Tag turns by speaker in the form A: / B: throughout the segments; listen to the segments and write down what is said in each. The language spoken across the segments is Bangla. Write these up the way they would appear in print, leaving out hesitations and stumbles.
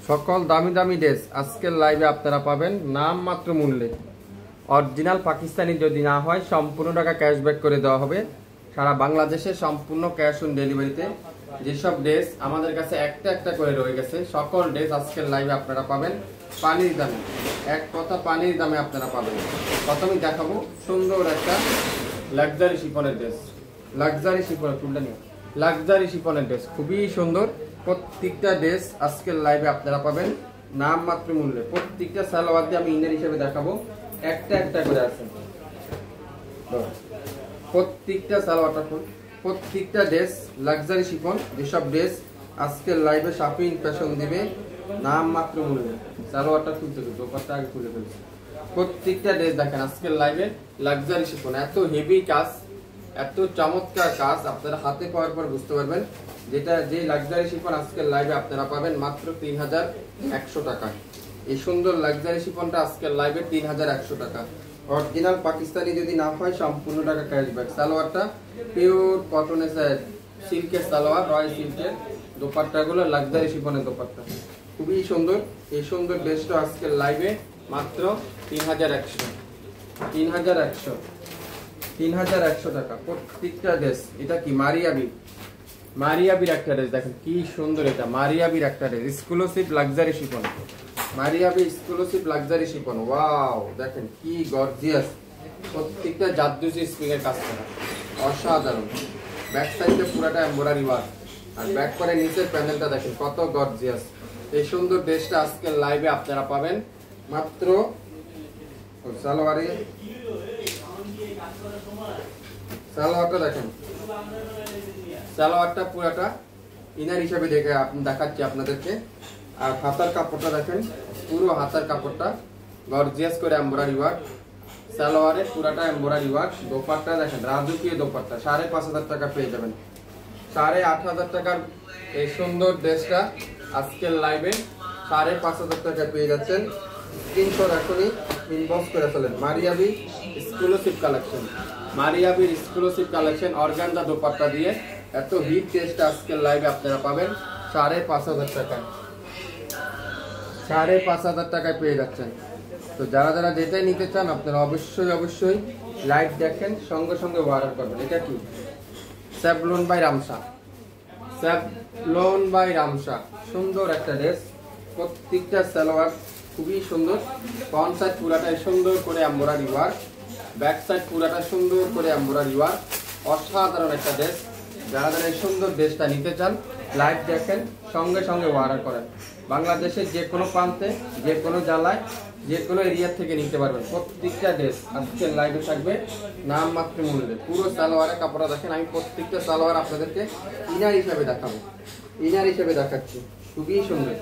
A: সকল দামি দামি ড্রেস আজকের লাইভে আপনারা পাবেন নামমাত্র মূল্যে। অরিজিনাল পাকিস্তানি যদি না হয় সম্পূর্ণ টাকা ক্যাশব্যাক করে দেওয়া হবে। সারা বাংলাদেশে সম্পূর্ণ ক্যাশ অন ডেলিভারিতে যেসব ড্রেস আমাদের কাছে একটা একটা করে রয়ে গেছে, সকল ড্রেস আজকের লাইভে আপনারা পাবেন পানির দামে। এক কথা পানির দামে আপনারা পাবেন। প্রথমেই দেখাবো সুন্দর একটা লাক্সারি শিফনের ড্রেস। লাক্সারি শিফনের ফুলটা নিয়ে লাক্সারি শিফনের ড্রেস খুবই সুন্দর। প্রত্যেকটা ড্রেস আজকের লাইভে আপনারা পাবেন নামমাত্র মূল্যে। প্রত্যেকটা সালোয়ার দিয়ে আমি ইনার হিসেবে দেখাবো, একটা একটা করে আছে প্রত্যেকটা সালোয়ারটা। প্রত্যেকটা ড্রেস লাক্সারি শিফন, যেসব ড্রেস আজকের লাইভে শাপিং ফ্যাশন দিবে নামমাত্র মূল্যে। সালোয়ারটা খুলতে দোপাট্টা আগে খুলে ফেলছে। প্রত্যেকটা ড্রেস দেখেন আজকের লাইভে লাক্সারি শিফন, এত হেভি কাজ, এত চমৎকার কাজ আপনারা হাতে পাওয়ার পর বুঝতে পারবেন যেটা যে লাক্সারি শিফন আজকের লাইভে আপনারা পাবেন মাত্র 3100 টাকা। এই সুন্দর লাক্সারি শিফনটা আজকের লাইভে 3100 টাকা। অরিজিনাল পাকিস্তানি যদি না হয় সম্পূর্ণ টাকা ক্যাশব্যাক। সালোয়ারটা পিওর কটনের সিল্কের সালোয়ার, রয় সিল্কের। দোপাট্টাগুলো লাক্সারি শিফনের দোপাট্টা খুবই সুন্দর। এই সুন্দর ড্রেসটা আজকের লাইভে মাত্র 3100 টাকা প্রত্যেকটা ড্রেস। এটা কি মারিয়াবির একটা ড্রেস, দেখেন কি সুন্দর। এটা মারিয়াবির একটা dress, exclusive luxury chiffon. Maria B exclusive luxury chiffon. Wow, দেখেন কি গর্জিয়াস। প্রত্যেকটা জাদুসি স্প্রিং এর কাজ করা, অসাধারণ। ব্যাক সাইডে পুরোটা এমব্রয়ডারি ওয়ার্ক, আর ব্যাক করে নিচের প্যানেলটা দেখেন কত গর্জিয়াস। এই সুন্দর ড্রেসটা আজকের লাইভে আপনারা পাবেন মাত্র সালোয়ারটা দেখেন, সালোয়ারটা পুরাটা ইনার হিসাবে দেখাচ্ছি আপনাদেরকে। আর হাতার কাপড়টা দেখেন, পুরো হাতার কাপড়টা গর্জিয়াস করে এমব্রয়ডারি ওয়ার্ক। সালোয়ারে পুরাটা এমব্রয়ডারি ওয়ার্ক। দোপাট্টা দেখেন রাজকীয় দোপাট্টা, 5500 টাকা পেয়ে যাবেন। 8500 টাকার এই সুন্দর ড্রেসটা আজকের লাইভে 5500 টাকা পেয়ে যাচ্ছেন। স্ক্রিনশট এখনই ইনবক্স করে ফেলেন। মারিয়াবি এক্সক্লুসিভ কালেকশন, মারিয়াবির এক্সক্লুসিভ কালেকশন অর্গানজা দোপাট্টা দিয়ে এত হিট ড্রেসটা আজকের লাইভে আপনারা পাবেন 5500 টাকায়। 5500 টাকায় পেয়ে যাচ্ছেন। তো যারা যারা যেটাই নিতে চান আপনারা অবশ্যই লাইভ দেখেন, সঙ্গে সঙ্গে অর্ডার করবেন। এটা কি Savlon by Ramsha, Savlon by Ramsha. সুন্দর একটা ড্রেস, প্রত্যেকটা সালোয়ার খুবই সুন্দর। ফ্রন্ট সাইড পুরাটাই সুন্দর করে এমব্রয়ডারি ওয়ার্ক, ব্যাক সাইড পুরাটা সুন্দর করে এমব্রয়ডারি ওয়ার্ক। অসাধারণ একটা ড্রেস। যারা যারা এই সুন্দর ড্রেসটা নিতে চান লাইভ দেখেন, সঙ্গে সঙ্গে অর্ডার করেন। বাংলাদেশের যে কোনো প্রান্তে, যে কোনো জেলায়, যে কোনো এরিয়া থেকে নিতে পারবেন। প্রত্যেকটা ড্রেস আজকের লাইভে থাকবে নামমাত্র মূল্যে। পুরো সালোয়ারের কাপড়টা দেখেন, আমি প্রত্যেকটা সালোয়ার আপনাদেরকে ইনার হিসাবে দেখাবো, ইনার হিসাবে দেখাচ্ছি। খুবই সুন্দর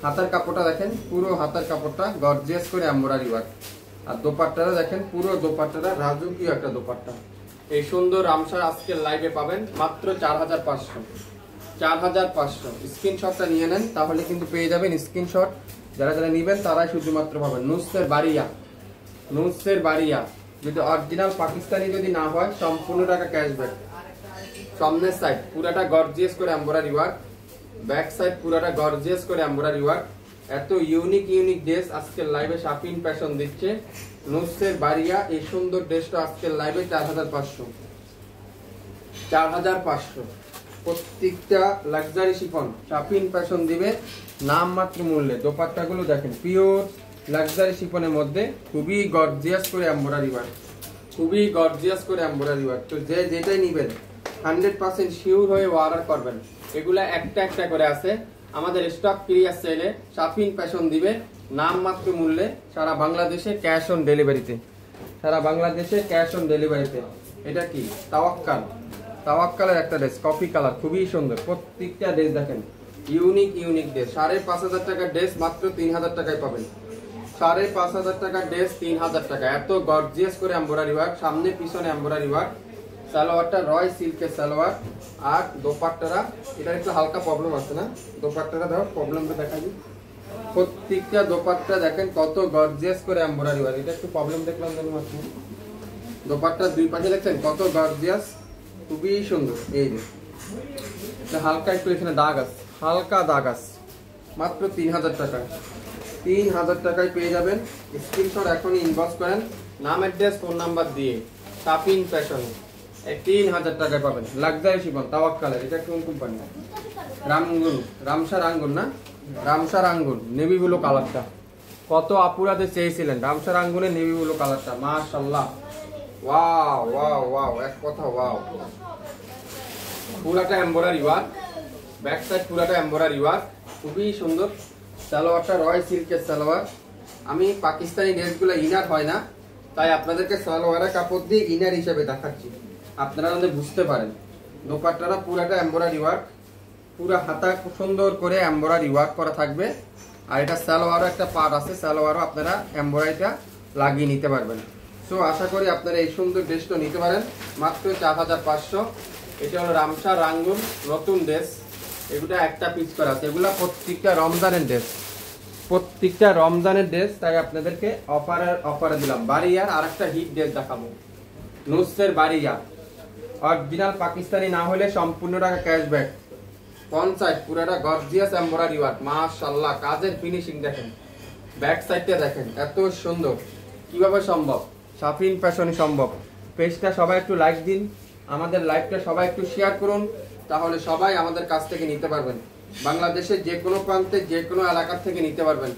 A: হাতার কাপড়টা দেখেন, পুরো হাতার কাপড়টা গর্জিয়াস করে এমব্রয়ডারি ওয়ার্ক। আর দোপাট্টাটা দেখেন, পুরো দোপাট্টাটা রাজকীয় একটা দোপাট্টা। এই সুন্দর রামসা আজকের লাইভে পাবেন মাত্র 4500। স্ক্রিনশটটা নিয়ে নেন, তাহলে কিন্তু পেয়ে যাবেন স্ক্রিনশট। যারা যারা নেবেন তারাই শুধুমাত্র পাবেন। নুসের বাড়িয়া যদি অরিজিনাল পাকিস্তানি যদি না হয় সম্পূর্ণ টাকা ক্যাশব্যাক। সামনের সাইড পুরাটা গর্জিয়াস করে এমব্রয়ডারি ওয়ার্ক, ব্যাক সাইড পুরাটা গর্জিয়াস করে এমব্রয়ডারি ওয়ার্ক। এত ইউনিক ইউনিক ড্রেস আজকের লাইভে শাপিং ফ্যাশন দিচ্ছে নুসের বাড়িয়া। এই সুন্দর ড্রেসটা আজকের লাইভে 4500। প্রত্যেকটা লাক্সারি শিফন শাপিং ফ্যাশন দিবে নামমাত্র মূল্যে। দোপাট্টাগুলো দেখেন পিওর লাক্সারি শিফনের মধ্যে খুবই গর্জিয়াস করে এমব্রয়ডারি ওয়ার্ক, খুবই গর্জিয়াস করে এমব্রয়ডারি ওয়ার্ক। তো যে যেটাই নেবেন 100% শিওর হয়ে অর্ডার করবেন। এগুলা একটা একটা করে আছে, আমাদের স্টক ক্লিয়ার সেলে শাপিং ফ্যাশন দিবে নামমাত্র মূল্যে সারা বাংলাদেশে ক্যাশ অন ডেলিভারিতে, সারা বাংলাদেশে ক্যাশ অন ডেলিভারিতে। এটা কি তাওয়াক্কালের একটা ড্রেস, কফি কালার, খুবই সুন্দর। প্রত্যেকটা ড্রেস দেখেন ইউনিক ড্রেস। 5500 টাকার ড্রেস মাত্র 3000 টাকায় পাবেন। 5500 টাকার ড্রেস 3000 টাকা। এত গর্জিয়াস করে এমব্রয়ডারি ওয়ার্ক, সামনে পিছনে এমব্রয়ডারি ওয়ার্ক। সালোয়ারটা রয় সিল্কের সালোয়ার। আর দোপাট্টারা এটার একটু হালকা প্রবলেম আছে না, দোপাট্টাটা দেখো প্রবলেমটা দেখা যায়। প্রত্যেকটা দোপাট্টা দেখেন কত গর্জিয়াস করে এমব্রয়ডারি ওয়ার্ক। এটা একটু প্রবলেম দেখলাম জানি মাত্র। দোপাট্টার দুই পাশে দেখছেন কত গর্জিয়াস, খুবই সুন্দর। এই যে হালকা একটু এখানে দাগ আছে, হালকা দাগ আছে, মাত্র 3000 টাকায়। 3000 টাকায় পেয়ে যাবেন। স্ক্রিনশট এখনই ইনবক্স করেন নাম, অ্যাড্রেস, ফোন নাম্বার দিয়ে। শাপিন ফ্যাশন 3000 টাকায় পাবেন। লাক্সারি শিফন তাওয়াক্কালের। এটা কোন কোম্পানি? রামগুন, রামসার আঙ্গুর না, রামসার আঙ্গুর নেভি ব্লু কালারটা। কত আপুরাতে চেয়েছিলেন রামসার আঙ্গুরের নেভি ব্লু কালারটা, মাশাআল্লাহ। ওয়াও ওয়াও ওয়াও, এক কথা ওয়াও। পুরাটা এমব্রয়ডারি ওয়ার্ক, ব্যাক সাইড পুরাটা এমব্রয়ডারি ওয়ার্ক, খুবই সুন্দর। সালোয়ারটা রয় সিল্কের সালোয়ার। আমি পাকিস্তানি ড্রেসগুলো ইনার হয় না, তাই আপনাদেরকে সালোয়ারের কাপড় দিয়ে ইনার হিসেবে দেখাচ্ছি, আপনারা আমাদের বুঝতে পারেন। দোপাট্টাটা পুরাটা এমব্রয়ডারি ওয়ার্ক, পুরা হাতা খুব সুন্দর করে এমব্রয়ডারি ওয়ার্ক করা থাকবে। আর এটা সালোয়ারও একটা পার্ট আছে, সালোয়ারও আপনারা এমব্রয়ডারিটা লাগিয়ে নিতে পারবেন। সো আশা করি আপনারা এই সুন্দর ড্রেসটা নিতে পারেন মাত্র 4500। এটা হলো রামসার রাঙ্গুন নতুন ড্রেস, এগুলা একটা পিস করা আছে। এগুলা প্রত্যেকটা রমজানের ড্রেস, প্রত্যেকটা রমজানের ড্রেস, তাই আপনাদেরকে অফারে দিলাম। বাড়িয়ার আর একটা হিট ড্রেস দেখাবো, নুসের বাড়িয়া। অরিজিনাল পাকিস্তানি না হলে সম্পূর্ণ টাকা ক্যাশব্যাক। ফ্রন্ট সাইড পুরোটা গর্জিয়াস এমব্রয়ডারি ওয়ার্ক, মাশাআল্লাহ। কাজের ফিনিশিং দেখেন, ব্যাক সাইডটা দেখেন, এত সুন্দর। কিভাবে সম্ভব? শাপিন ফ্যাশনে সম্ভব। পেজটা সবাই একটু লাইক দিন, আমাদের লাইভটা সবাই একটু শেয়ার করুন, তাহলে সবাই আমাদের কাছ থেকে নিতে পারবেন। বাংলাদেশের যে কোনো প্রান্তে যে কোনো এলাকার থেকে নিতে পারবেন।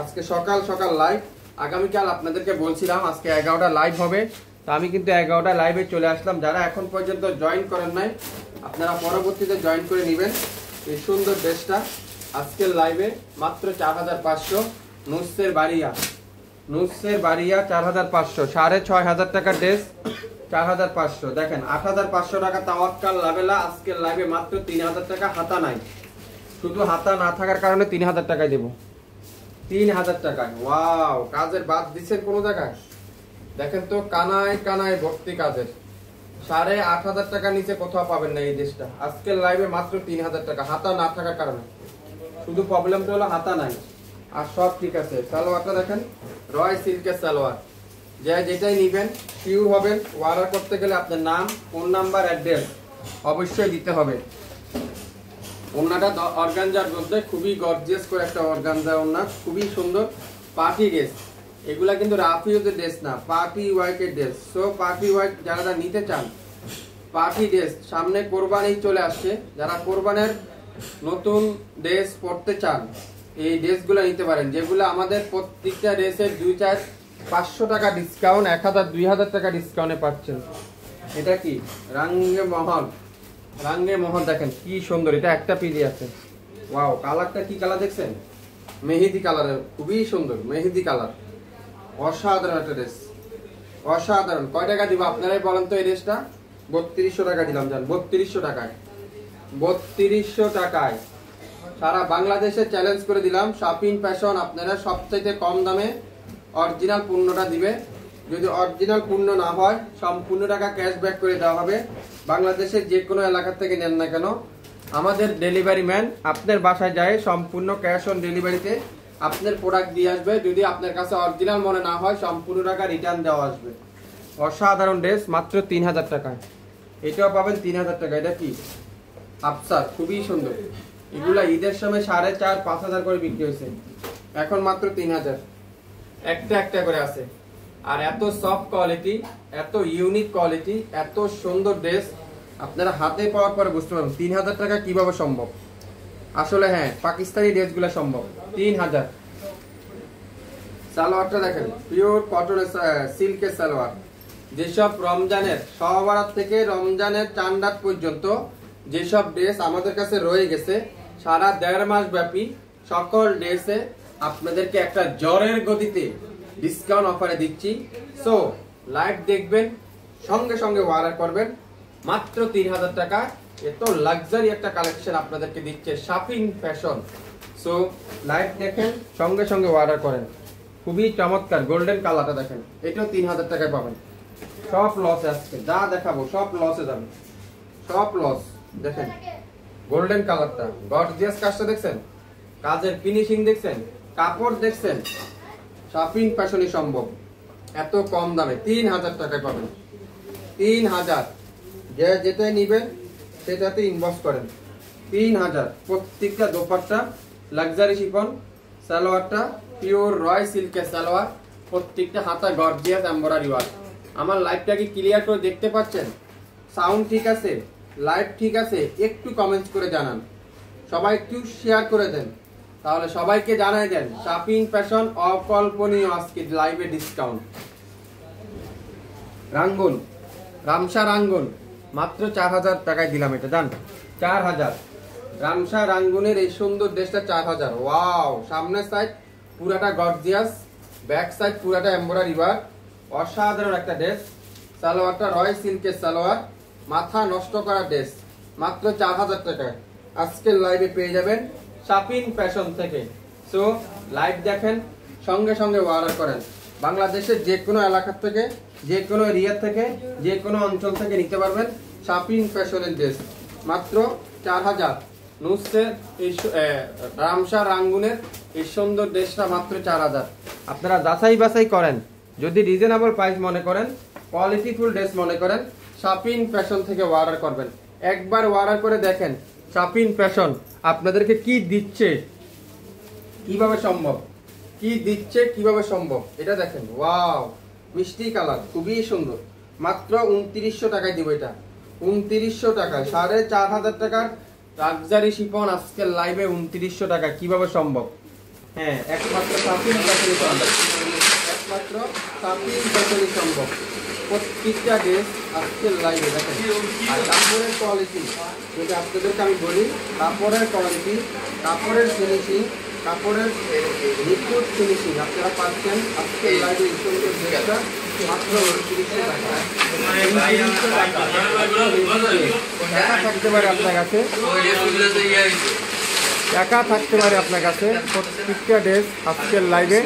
A: আজকে সকাল সকাল লাইভ, আগামীকাল আপনাদেরকে বলছিলাম আজকে 11টা লাইভ হবে, তো আমি কিন্তু 11টা লাইভে চলে আসলাম। যারা এখন পর্যন্ত জয়েন করেন নাই, আপনারা পরবর্তীতে জয়েন করে নেবেন। এই সুন্দর ড্রেসটা আজকের লাইভে মাত্র 4500। নুসের বাড়িয়া, নুসের বাড়িয়া 4500, 6500 টাকার ড্রেস 4500। দেখেন 8500 টাকা তাওয়াক্কাল লাভেলা। আজকের লাইভে মাত্র 3000 টাকা। হাতা নাই, শুধু হাতা না থাকার কারণে 3000 টাকায় দেবো। 3000 টাকায়। ওয়াও, কাজের বাদ দিচ্ছেন কোনো জায়গায়? দেখেন তো, কানায় কানায় ভর্তি কাজের। 8500 টাকার নিচে কোথাও পাবেন না এই ড্রেসটা। আজকের লাইভে মাত্র 3000 টাকা, হাতা না থাকার কারণে। শুধু প্রবলেমটা হলো হাতা নাই, আর সব ঠিক আছে। সালোয়ারটা দেখেন, রয় সিল্কের সালোয়ার। যেটাই নিবেন শিওর হবেন। অর্ডার করতে গেলে আপনার নাম, ফোন নাম্বার, অ্যাড্রেস অবশ্যই দিতে হবে। ওন্নাটা অর্গানজার মধ্যে খুবই গর্জিয়াস করে একটা অর্গানজা ওন্না, খুবই সুন্দর। পার্টি ড্রেস, এগুলা কিন্তু রাফিউজের ড্রেস না, পার্টি ওয়ার্কের ড্রেস। সো পার্টি ওয়ার্ক যারা নিতে চান, পার্টি ড্রেস, সামনে কোরবানি চলে আসছে, যারা কোরবানের নতুন ড্রেস পরতে চান এই ড্রেসগুলো নিতে পারেন, যেগুলো আমাদের প্রত্যেকটা ড্রেসের 2-4-500 টাকা ডিসকাউন্ট, 1000-2000 টাকা ডিসকাউন্টে পাচ্ছেন। এটা কি রাঙ্গে মহল, রাঙ্গে মহল দেখেন কি সুন্দর। এটা একটা পিজি আছে। ওয়াও, কালারটা কি কালার দেখছেন? মেহেদি কালারের, খুবই সুন্দর মেহেদি কালার। অসাধারণ একটা ড্রেস, অসাধারণ। কয় টাকা দিব আপনারাই বলেন তো? এই ড্রেসটা 3200 টাকা দিলাম। জান 3200 টাকায়, 3200 টাকায় সারা বাংলাদেশে চ্যালেঞ্জ করে দিলাম। শাপিন ফ্যাশন আপনারা সবচেয়ে কম দামে অরিজিনাল পণ্যটা দিবে। যদি অরিজিনাল পণ্য না হয় সম্পূর্ণ টাকা ক্যাশব্যাক করে দেওয়া হবে। বাংলাদেশের যে কোনো এলাকা থেকে নেন না কেন, আমাদের ডেলিভারি ম্যান আপনার বাসায় যায়, সম্পূর্ণ ক্যাশ অন ডেলিভারিতে আপনার প্রোডাক্ট দিয়ে আসবে। যদি আপনার কাছে অরিজিনাল মনে না হয় সম্পূর্ণ টাকা রিটার্ন দেওয়া আসবে। অসাধারণ ড্রেস মাত্র 3000 টাকায়। এটাও পাবেন 3000 টাকা। এটা কি আফসার, খুবই সুন্দর। এগুলা ঈদের সময় 4500-5000 করে বিক্রি হয়েছে, এখন মাত্র 3000। একটা একটা করে আছে। আর এত সফট কোয়ালিটি, এত ইউনিক কোয়ালিটি, এত সুন্দর ড্রেস আপনারা হাতে পাওয়ার পরে বুঝতে পারবেন 3000 টাকা কিভাবে সম্ভব। আসলে হ্যাঁ, পাকিস্তানি ড্রেসগুলো সম্ভব। 3000। সালোয়ারটা দেখেন, পিওর কটনের সিল্কের সালোয়ার। যেসব রমজানের সহবারাত থেকে রমজানের চান্দাত পর্যন্ত যেসব ড্রেস আমাদের কাছে রয়ে গেছে, সারা 1.5 মাস ব্যাপী সকল ড্রেসে আপনাদেরকে একটা জ্বরের গতিতে ডিসকাউন্ট অফারে দিচ্ছি। সো লাইভ দেখবেন, সঙ্গে সঙ্গে অর্ডার করবেন মাত্র 3000 টাকা। এত লাক্সারি একটা কালেকশন আপনাদেরকে দিচ্ছে শাপিন ফ্যাশন। সো লাইভ দেখেন, সঙ্গে সঙ্গে অর্ডার করেন। খুবই চমৎকার গোল্ডেন কালারটা দেখেন, এটাও 3000 টাকায় পাবেন। সব লসে আসছে, যা দেখাবো সব লসে যাবে, সব লস। দেখেন গোল্ডেন কালারটা, গর্জিয়াস কাজটা দেখছেন, কাজের ফিনিশিং দেখছেন, কাপড় দেখছেন। শাপিন ফ্যাশনই সম্ভব এত কম দামে 3000 টাকায় পাবেন। 3000, যেটাই নিবেন সেটাতে ইনবক্স করেন। 3000 প্রত্যেকটা দোপাট্টা লাক্সারি শিফন, সালোয়ারটা পিওর রয় সিল্কের সালোয়ার, প্রত্যেকটা হাতা গর্জিয়াস এমব্রয়ডারি ওয়ার্ক। আমার লাইভটা কি ক্লিয়ার করে দেখতে পাচ্ছেন? সাউন্ড ঠিক আছে, লাইভ ঠিক আছে? একটু কমেন্ট করে জানান, সবাই একটু শেয়ার করে দেন, তাহলে সবাইকে জানাই দেন শাপিন ফ্যাশন অকল্পনীয় আজকে লাইভে ডিসকাউন্ট। রাঙ্গুন, রামসা রাঙ্গুন মাত্র 4000 টাকায় দিলাম এটা, জান 4000। রামসা রাঙ্গুনের এই সুন্দর ড্রেসটা 4000। ওয়াও, সামনের সাইড পুরাটা গর্জিয়াস, ব্যাক সাইড পুরাটা এমব্রয়ডারি ওয়ার্ক, অসাধারণ একটা ড্রেস। সালোয়ারটা রয় সিল্কের সালোয়ার, মাথা নষ্ট করা ড্রেস, মাত্র 4000 টাকায় আজকের লাইভে পেয়ে যাবেন শাপিন ফ্যাশন থেকে। সো লাইভ দেখেন, সঙ্গে সঙ্গে অর্ডার করেন। বাংলাদেশের যে কোনো এলাকা থেকে, যে কোনো এরিয়া থেকে, যে কোনো অঞ্চল থেকে নিতে পারবেন শাপিন ফ্যাশনের ড্রেস, মাত্র 4000। নুসের এই রামসা রাঙ্গুনের এই সুন্দর ড্রেসটা মাত্র 4000। আপনারা যাচাই বাছাই করেন, যদি রিজনেবল প্রাইস মনে করেন, কোয়ালিটিফুল ড্রেস মনে করেন, শাপিন ফ্যাশন থেকে অর্ডার করবেন। একবার অর্ডার করে দেখেন শাপিন ফ্যাশন আপনাদেরকে কি দিচ্ছে, কিভাবে সম্ভব, কি দিচ্ছে কিভাবে সম্ভব, এটা দেখেন। ওয়াও, মিষ্টি কালার, খুবই সুন্দর, মাত্র 2900 টাকায় দিব এটা। 2900 টাকায় 4500 টাকার লাক্সারি শিফন আজকের লাইভে 2900 টাকা কিভাবে সম্ভব? হ্যাঁ, একমাত্র শাপিন ফ্যাশনই সম্ভব, একমাত্র শাপিন ফ্যাশনই সম্ভব। প্রত্যেকটা ড্রেস আজকের লাইভে দেখেন। আর কাপড়ের কোয়ালিটি যদি আপনাদেরকে আমি বলি, কাপড়ের কোয়ালিটি, কাপড়ের ফিনিশিং, কাপড়ের নিখুঁত ফিনিশিং আপনারা পাচ্ছেন আজকের লাইভে এই সুন্দর ড্রেসটা মাত্র 2900 টাকা। 2900 টাকা টাকা থাকতে পারে আপনার কাছে, টাকা থাকতে পারে আপনার কাছে। প্রত্যেকটা ড্রেস আজকের লাইভে